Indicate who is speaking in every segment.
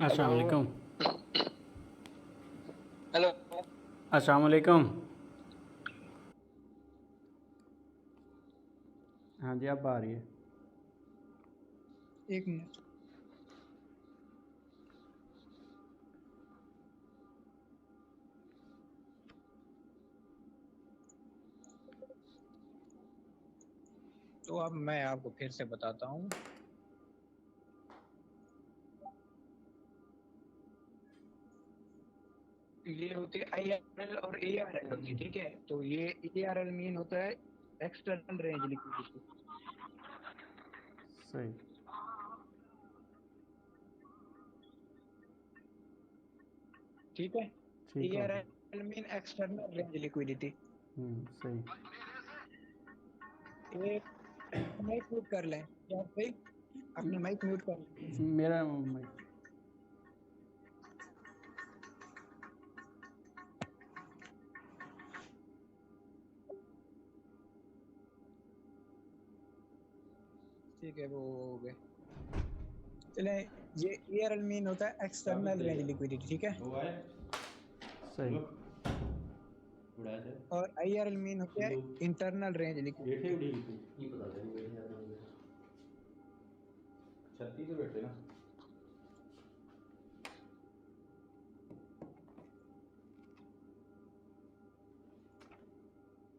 Speaker 1: अस्सलाम
Speaker 2: हेलो।
Speaker 1: वालेकुम।
Speaker 2: हेलो।
Speaker 1: अस्सलाम वालेकुम। हाँ जी, अब आ रही है।
Speaker 2: एक मिनट। तो अब मैं आपको फिर से बताता हूँ। ये होती है IRL और ARL होती है, ठीक है। तो ये ARL मीन होता है एक्सटर्नल रेंज लिक्विडिटी,
Speaker 1: सही।
Speaker 2: ठीक है।
Speaker 1: ठीक हो गया।
Speaker 2: ARL mean external range liquidity.
Speaker 1: सही।
Speaker 2: एक माइक म्यूट कर लें क्या भाई? अपने माइक म्यूट कर लें।
Speaker 1: मेरा
Speaker 2: ठीक है, वो हो गए। चले, ये ARL मीन होता है एक्सटर्नल रेंज लिक्विडिटी, ठीक है।
Speaker 1: सही।
Speaker 2: और IRL मीन होता है इंटरनल रेंज लिक्विडिटी।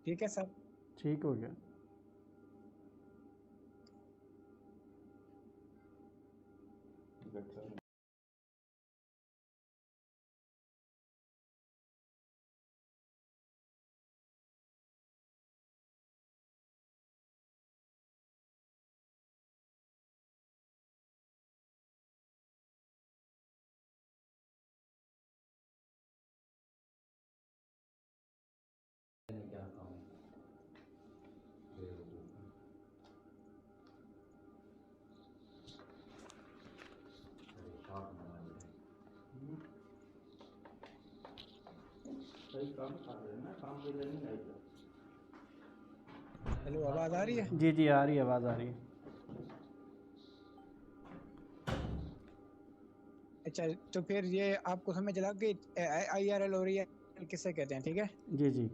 Speaker 2: ठीक है सर।
Speaker 1: ठीक हो गया।
Speaker 2: हेलो, आवाज आ रही है?
Speaker 1: जी जी, आ रही है, आवाज़ आ रही है।
Speaker 2: अच्छा, तो फिर ये आपको समझ लग गई IRL और ARL किसे कहते हैं, ठीक है।
Speaker 1: जी जी।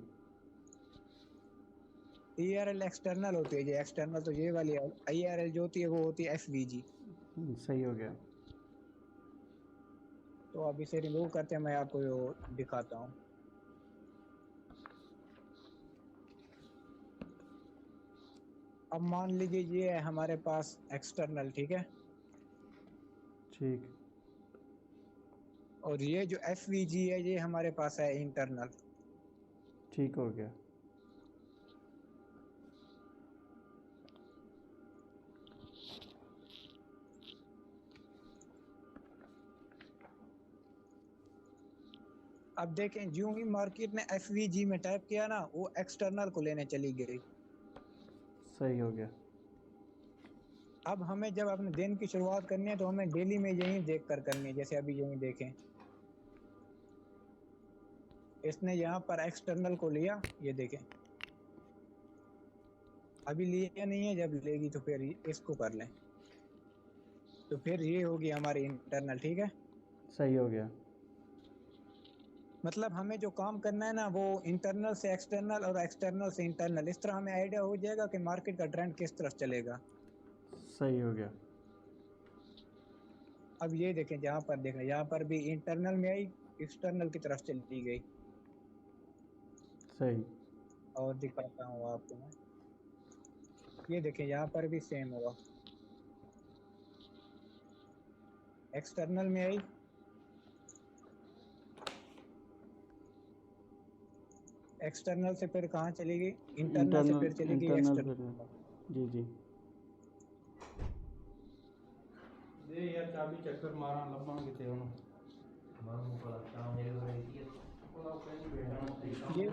Speaker 2: ARL एक्सटर्नल होती है, ये एक्सटर्नल तो ये वाली है। IRL जो होती है वो होती है FVG।
Speaker 1: सही हो गया।
Speaker 2: तो अब इसे रिमूव करते हैं, मैं आपको वो दिखाता हूँ। अब मान लीजिए ये है हमारे पास एक्सटर्नल, ठीक है।
Speaker 1: ठीक।
Speaker 2: और ये जो FVG है ये हमारे पास है इंटरनल।
Speaker 1: ठीक हो गया।
Speaker 2: अब देखें, जो ही मार्केट ने FVG में टाइप किया ना, वो एक्सटर्नल को लेने चली गई।
Speaker 1: सही हो गया।
Speaker 2: अब हमें जब अपने दिन की शुरुआत करनी है तो हमें डेली में यही देख कर करनी है। जैसे अभी यही देखें, इसने यहाँ पर एक्सटर्नल को लिया, ये देखें। अभी लिया नहीं है, जब लेगी तो फिर इसको कर लें। तो फिर ये होगी हमारी इंटरनल, ठीक है।
Speaker 1: सही हो गया।
Speaker 2: मतलब हमें जो काम करना है ना, वो इंटरनल से एक्सटर्नल और एक्सटर्नल से इंटरनल, इस तरह हमें आइडिया हो जाएगा कि मार्केट का ट्रेंड किस तरफ चलेगा।
Speaker 1: सही हो गया।
Speaker 2: अब ये देखें, जहां पर देखें, यहाँ पर भी इंटरनल में आई, एक्सटर्नल की तरफ चली गई।
Speaker 1: सही।
Speaker 2: और दिखाता हूँ आपको मैं। ये देखें, यहाँ पर भी सेम हुआ, एक्सटर्नल में आई, एक्सटर्नल से फिर कहाँ चली गई, इंटरनल से फिर
Speaker 1: इंटरनल
Speaker 2: चली गई
Speaker 1: इंटरनल फिर।
Speaker 2: एक्सटर्नल।
Speaker 1: जी जी। दे यार चाबी चक्कर मारा लब्बा किते हुन
Speaker 2: ये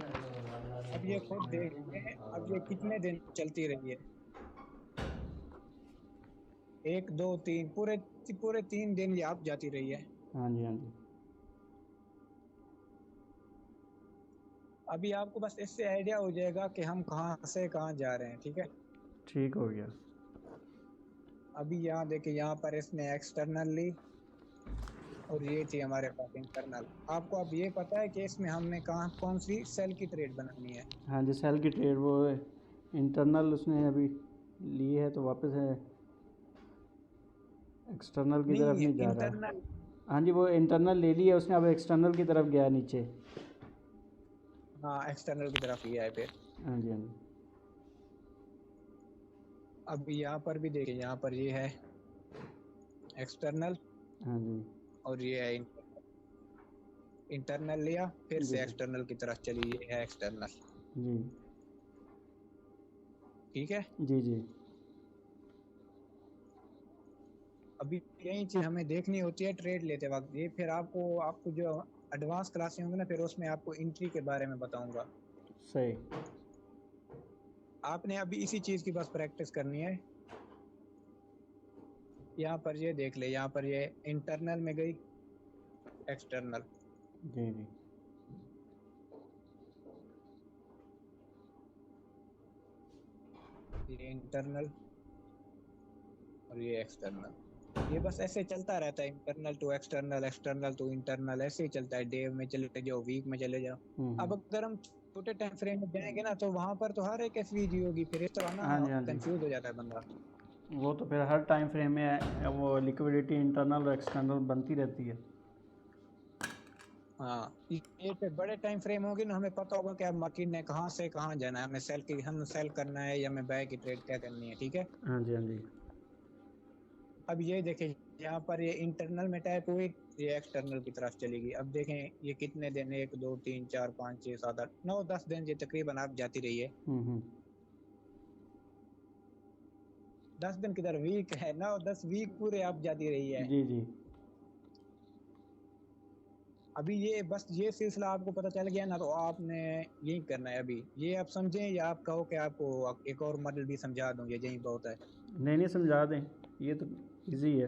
Speaker 2: अब ये खुद देखें, अब ये कितने दिन चलती रही है। एक दो तीन, पूरे पूरे 3 दिन ये आप जाती रही है।
Speaker 1: हाँ जी, हाँ जी।
Speaker 2: अभी आपको बस इससे आइडिया हो जाएगा कि हम कहाँ से कहाँ जा रहे हैं, ठीक है।
Speaker 1: ठीक हो गया।
Speaker 2: अभी यहाँ देखिए, यहाँ पर इसने एक्सटर्नल ली, और ये थी हमारे पास इंटरनल। आपको अब ये पता है कि इसमें हमने कहाँ कौन सी सेल की ट्रेड बनानी है?
Speaker 1: हाँ जी, सेल की ट्रेड वो इंटरनल उसने अभी ली है तो वापस है एक्सटर्नल की तरफ
Speaker 2: नहीं,
Speaker 1: नहीं जा रहा।
Speaker 2: इंटरनल।
Speaker 1: हाँ जी, वो इंटरनल ले ली है उसने, अब एक्सटर्नल की तरफ गया नीचे।
Speaker 2: हाँ, एक्सटर्नल की तरफ ही है फिर।
Speaker 1: हाँ जी, हाँ जी।
Speaker 2: अब यहाँ पर भी देखिए, यहाँ पर ये है एक्सटर्नल
Speaker 1: हाँ जी।
Speaker 2: और ये है इंटरनल लिया, फिर
Speaker 1: जी
Speaker 2: से
Speaker 1: जी।
Speaker 2: एक्सटर्नल की तरफ चली, ये है एक्सटर्नल।
Speaker 1: जी
Speaker 2: ठीक है।
Speaker 1: जी। जी
Speaker 2: अभी यही चीज हमें देखनी होती है ट्रेड लेते वक्त। ये फिर आपको जो एडवांस क्लासें होंगी ना, फिर उसमें आपको एंट्री के बारे में बताऊंगा।
Speaker 1: सही।
Speaker 2: आपने अभी इसी चीज की बस प्रैक्टिस करनी है। यहाँ पर ये देख ले, यहाँ पर ये इंटरनल में गई, एक्सटर्नल।
Speaker 1: जी जी।
Speaker 2: ये इंटरनल और ये एक्सटर्नल। ये बस ऐसे चलता रहता है, internal to external, external to internal, ऐसे ही चलता है। डे में चले जाओ, वीक में चले जाओ। अब
Speaker 1: हम्म।
Speaker 2: अगर हम छोटे टाइम फ्रेम में जाएंगे ना, तो वहां पर तो हर एक एसवीजी होगी, फिर इस तरह ना
Speaker 1: हाँ जी, हाँ जी।
Speaker 2: कंफ्यूज हो जाता है बंदा।
Speaker 1: वो तो फिर हर टाइम फ्रेम में वो लिक्विडिटी इंटरनल और एक्सटर्नल बनती रहती है।
Speaker 2: हाँ, ये फिर बड़े टाइम फ्रेम होगी ना, हमें पता होगा कि अब मार्केट ने कहाँ से कहाँ जाना है, हम सेल करना है या हमें बाय की ट्रेड क्या करनी है। ठीक है।
Speaker 1: हाँ जी, हाँ जी।
Speaker 2: अब ये देखें, यहाँ पर ये इंटरनल में टैप हुई, ये एक्सटर्नल की तरफ चलेगी। अब देखें ये कितने दिन, 1 2 3 4 5 6 7 8 9 10 दिन, ये तकरीबन आप जाती रही है।
Speaker 1: हम्म।
Speaker 2: 10 दिन किधर, वीक है, 9 10 वीक पूरे आप जाती रही है।
Speaker 1: जी जी।
Speaker 2: अभी ये बस ये सिलसिला आपको पता चल गया ना, तो आपने यही करना है। अभी ये आप समझें या आप कहो कि आपको एक और मॉडल भी समझा दूं, ये यही बहुत है?
Speaker 1: नहीं नहीं, समझा दें, ये तो इजी है।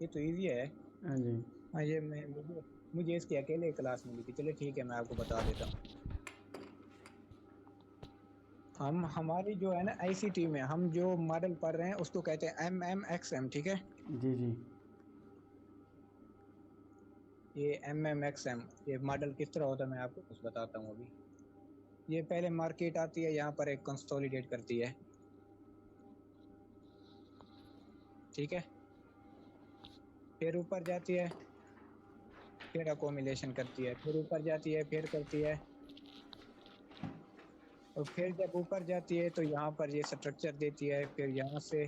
Speaker 2: ये तो इजी है।
Speaker 1: हाँ जी।
Speaker 2: हाँ, ये मुझे इसकी अकेले क्लास मिली थी। चलिए ठीक है, मैं आपको बता देता हूँ। हमारी जो है ना आईसीटी में हम जो मॉडल पढ़ रहे हैं उसको कहते हैं MMXM। ठीक है।
Speaker 1: जी जी।
Speaker 2: ये MMXM, ये मॉडल किस तरह होता है मैं आपको कुछ बताता हूँ अभी। ये पहले मार्केट आती है, यहाँ पर एक कंसोलिडेट करती है। ठीक है। फिर ऊपर जाती है, फिर अकोमिलेशन करती है, फिर ऊपर जाती है, फिर करती है। और फिर जब ऊपर जाती है तो यहाँ पर ये स्ट्रक्चर देती है, फिर यहाँ से,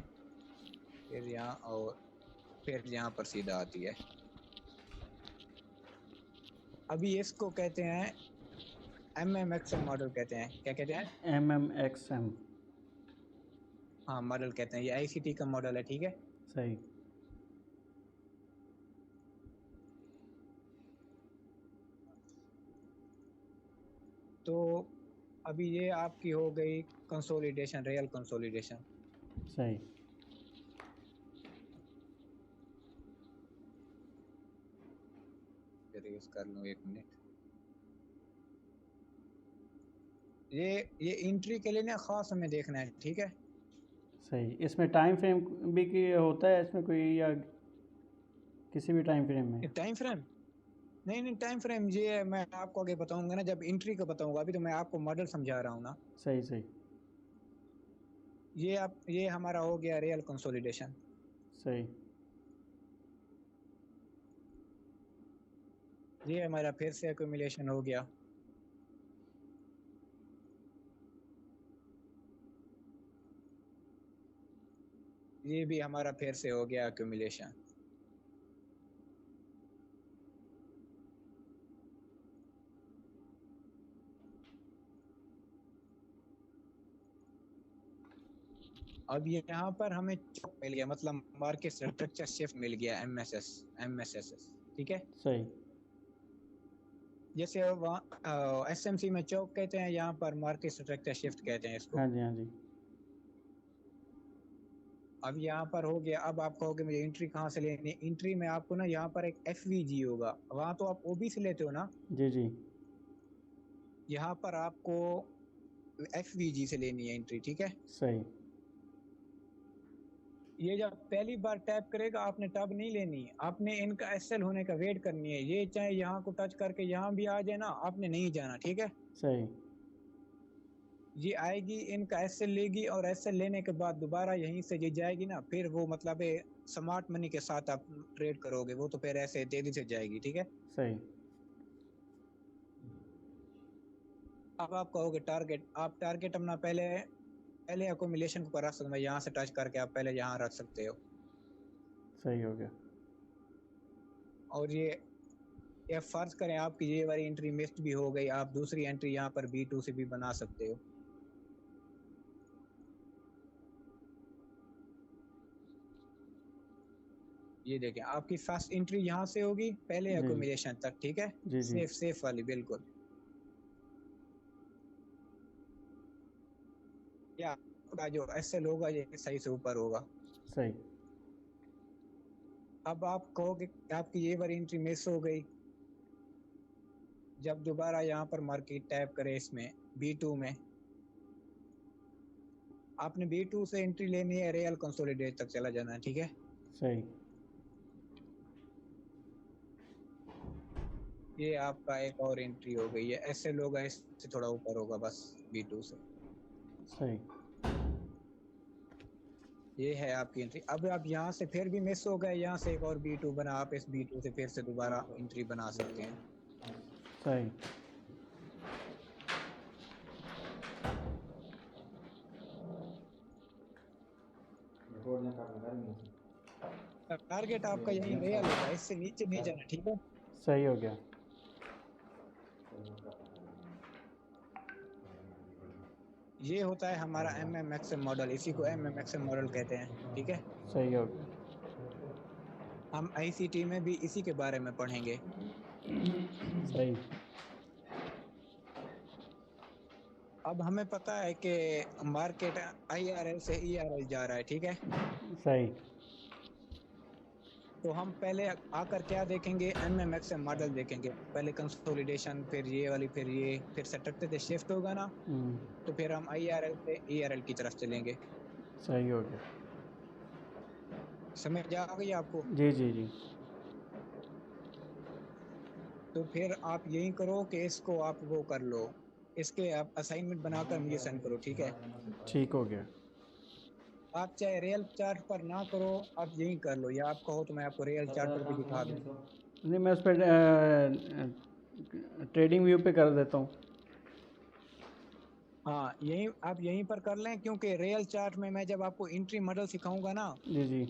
Speaker 2: फिर यहाँ, और फिर यहाँ पर सीधा आती है। अभी इसको कहते हैं MMXM मॉडल कहते हैं। क्या कहते हैं?
Speaker 1: MMXM।
Speaker 2: हाँ, मॉडल कहते हैं। ये आईसीटी का मॉडल है। ठीक है।
Speaker 1: सही।
Speaker 2: तो अभी ये आपकी हो गई कंसोलिडेशन, रियल कंसोलिडेशन।
Speaker 1: सही।
Speaker 2: यूज कर लूँ 1 मिनट। ये एंट्री के लिए ना खास हमें देखना है। ठीक है।
Speaker 1: सही। इसमें टाइम फ्रेम भी की होता है इसमें कोई, या किसी भी टाइम फ्रेम में?
Speaker 2: टाइम फ्रेम, नहीं नहीं, टाइम फ्रेम ये मैं आपको आगे बताऊंगा ना, जब एंट्री का बताऊंगा। अभी तो मैं आपको मॉडल समझा रहा हूँ ना।
Speaker 1: सही सही।
Speaker 2: ये हमारा हो गया रियल कंसोलिडेशन।
Speaker 1: सही।
Speaker 2: ये हमारा फिर से एक्यूमुलेशन हो गया। ये भी हमारा फिर से हो गया एक्यूमुलेशन। अब ये यहाँ पर हमें चौक मिल गया, मतलब मार्केट स्ट्रक्चर शिफ्ट मिल गया, MSS। ठीक है।
Speaker 1: सही।
Speaker 2: जैसे वहाँ SMC में चौक कहते हैं, यहाँ पर मार्केट स्ट्रक्चर शिफ्ट कहते हैं इसको।
Speaker 1: हाँ जी, हाँ जी।
Speaker 2: अब यहाँ पर हो गया। अब आप कहोगे मुझे एंट्री कहाँ से लेनी है? एंट्री में आपको ना यहाँ पर एक FVG होगा, वहां तो आप OB से लेते हो ना।
Speaker 1: जी जी।
Speaker 2: यहाँ पर आपको FVG से लेनी है एंट्री। ठीक है।
Speaker 1: सही।
Speaker 2: ये जब पहली बार टैप करेगा आपने टैब नहीं लेनी, आपने इनका एसएल होने का वेट करनी है। ये चाहे यहाँ को टच करके यहाँ भी आ जाए ना, आपने नहीं जाना, ठीक है।
Speaker 1: सही।
Speaker 2: ये आएगी, इनका एसएल लेगी और एसएल लेने के बाद दोबारा यहीं से ये जाएगी ना, फिर वो मतलब स्मार्ट मनी के साथ आप ट्रेड करोगे, वो तो फिर ऐसे तेजी से जाएगी, ठीक है।
Speaker 1: सही।
Speaker 2: अब आप कहोगे टारगेट, आप टारगेट अपना पहले अकोमिलेशन को रख सकते हो, यहाँ से टच करके आप पहले यहाँ रख सकते हो।
Speaker 1: सही हो गया।
Speaker 2: और ये फर्ज करें आपकी ये वाली एंट्री मिस्ड भी हो गई, आप दूसरी एंट्री यहाँ पर B2 से भी बना सकते हो। ये देखें आपकी फर्स्ट एंट्री यहाँ से होगी पहले
Speaker 1: जी
Speaker 2: अकोमिलेशन तक, ठीक है।
Speaker 1: जी जी।
Speaker 2: सेफ वाली बिल्कुल। या आपका जो एसएल होगा ये सही से ऊपर होगा।
Speaker 1: सही।
Speaker 2: अब आप कहोगे आपकी ये वाली एंट्री मिस हो गई, जब दोबारा यहाँ पर मार्केट टैप करे इसमें B2 में, आपने B2 से एंट्री लेनी है, रियल कंसोलिडेट तक चला जाना है, ठीक है।
Speaker 1: सही।
Speaker 2: ये आपका एक और एंट्री हो गई है, एसएल होगा इससे थोड़ा ऊपर होगा बस B2 से।
Speaker 1: सही।
Speaker 2: ये है आपकी एंट्री। अब आप यहाँ से फिर भी मिस हो गए, यहाँ से एक और B2 बना, आप इस B2 से फिर से दोबारा एंट्री बना सकते हैं।
Speaker 1: सही।
Speaker 2: टारगेट आपका यही रियल होगा, इससे नीचे नहीं जाना, ठीक है।
Speaker 1: सही हो गया।
Speaker 2: ये होता है हमारा MMXM मॉडल, इसी को MMXM मॉडल कहते हैं, ठीक है।
Speaker 1: सही हो गया।
Speaker 2: हम ICT में भी इसी के बारे में पढ़ेंगे।
Speaker 1: सही।
Speaker 2: अब हमें पता है कि मार्केट IRL से ERL जा रहा है, ठीक है।
Speaker 1: सही।
Speaker 2: तो हम पहले आकर क्या देखेंगे, MMXM मॉडल देखेंगे, पहले कंसोलिडेशन, फिर ये वाली, फिर ये, फिर सटकते थे शिफ्ट होगा ना, तो फिर हम IRL से ERL की तरफ चलेंगे।
Speaker 1: सही हो गया।
Speaker 2: समझ आ गई आपको?
Speaker 1: जी जी जी।
Speaker 2: तो फिर आप यही करो कि इसको आप वो कर लो, इसके आप असाइनमेंट बनाकर मुझे सेंड करो, ठीक है।
Speaker 1: ठीक हो गया।
Speaker 2: आप चाहे रियल चार्ट पर ना करो, आप यही कर लो, या आप कहो तो मैं आपको रियल चार्ट पर भी दिखा दूँ।
Speaker 1: नहीं, मैं उस पर ट्रेडिंग व्यू पे कर देता हूँ।
Speaker 2: हाँ, यही आप यहीं पर कर लें, क्योंकि रियल चार्ट में मैं जब आपको एंट्री मॉडल सिखाऊंगा ना,
Speaker 1: जी जी।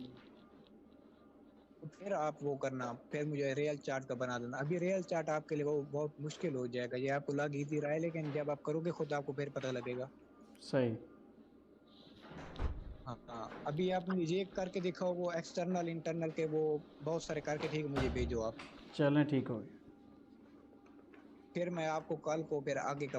Speaker 2: तो फिर आप वो करना, फिर मुझे रियल चार्ट का बना देना। अभी रियल चार्ट आपके लिए वो बहुत मुश्किल हो जाएगा, ये आपको लग इजी रहा है, लेकिन जब आप करोगे खुद आपको फिर पता लगेगा।
Speaker 1: सही।
Speaker 2: हाँ, अभी आप मुझे ये करके दिखाओ, वो एक्सटर्नल इंटरनल के वो बहुत सारे करके, ठीक है, मुझे भेजो आप।
Speaker 1: चलें, ठीक हो गया।
Speaker 2: फिर मैं आपको कल को फिर आगे का